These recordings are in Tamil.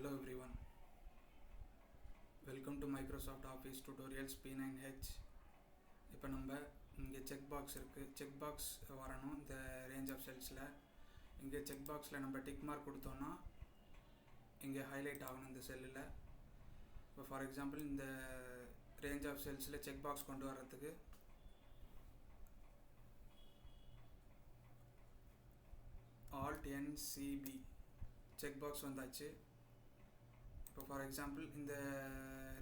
Hello everyone, welcome to Microsoft Office Tutorials P9H. இப்போ நம்ம இங்கே செக் பாக்ஸ் இருக்குது. செக் பாக்ஸ் வரணும் இந்த ரேஞ்ச் ஆஃப் செல்ஸில். இங்கே செக் பாக்ஸில் நம்ம டிக் மார்க் கொடுத்தோன்னா இங்கே ஹைலைட் ஆகணும் இந்த செல்லில். இப்போ ஃபார் எக்ஸாம்பிள் இந்த ரேஞ்ச் ஆஃப் செல்ஸில் செக் பாக்ஸ் கொண்டு வர்றதுக்கு Alt NCB செக் பாக்ஸ் வந்தாச்சு. இப்போ ஃபார் எக்ஸாம்பிள் இந்த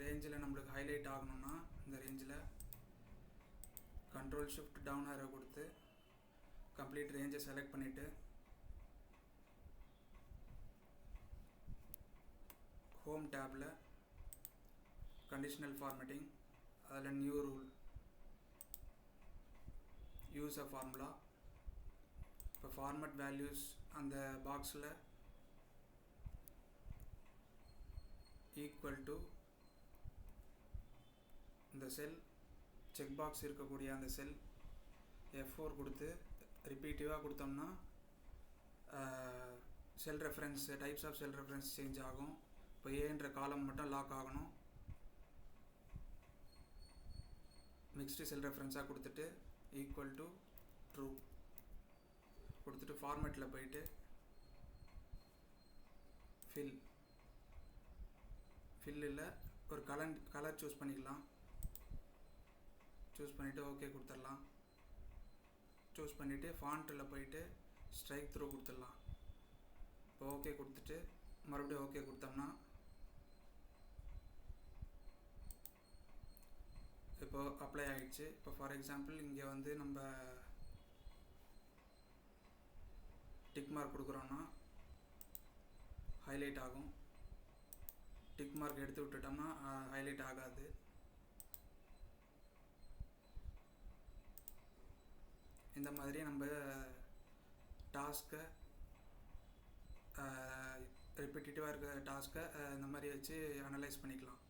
ரேஞ்சில் நம்மளுக்கு ஹைலைட் ஆகணும்னா இந்த ரேஞ்சில் கண்ட்ரோல் ஷிஃப்ட் டவுன் ஆரோ கொடுத்து கம்ப்ளீட் ரேஞ்சை செலக்ட் பண்ணிவிட்டு ஹோம் டேப்பில் கண்டிஷனல் ஃபார்மேட்டிங், அதில் நியூ ரூல் யூஸ் அ ஃபார்முலா. இப்போ ஃபார்மேட் வேல்யூஸ் அந்த பாக்ஸில் ஈக்குவல் டு இந்த செல் செக் பாக்ஸ் இருக்கக்கூடிய அந்த செல் F4 கொடுத்து ரிப்பீட்டிவாக கொடுத்தோம்னா cell reference types of cell reference change ஆகும். இப்போ ஏன்ற காலம் மட்டும் லாக் ஆகணும். மிக்ஸ்டு செல் ரெஃபரன்ஸாக கொடுத்துட்டு ஈக்குவல் டு ட்ரூ கொடுத்துட்டு ஃபார்மேட்டில் போயிட்டு ஃபில்லில் ஒரு கலர் சூஸ் பண்ணிக்கலாம். சூஸ் பண்ணிவிட்டு ஓகே கொடுத்துடலாம். சூஸ் பண்ணிவிட்டு ஃபாண்ட்டில் போயிட்டு ஸ்ட்ரைக் த்ரூ கொடுத்துடலாம். இப்போ ஓகே கொடுத்துட்டு மறுபடியும் ஓகே கொடுத்தோம்னா இப்போ அப்ளை ஆகிடுச்சு. இப்போ ஃபார் எக்ஸாம்பிள் இங்கே வந்து நம்ம டிக் மார்க் கொடுக்குறோன்னா ஹைலைட் ஆகும். டிக் மார்க் எடுத்து விட்டுட்டோம்னா ஹைலைட் ஆகாது. இந்த மாதிரி நம்ம டாஸ்க்கை ரிப்பீட்டேட்டிவாக இருக்கிற டாஸ்க்கை இந்த மாதிரி வச்சு அனலைஸ் பண்ணிக்கலாம்.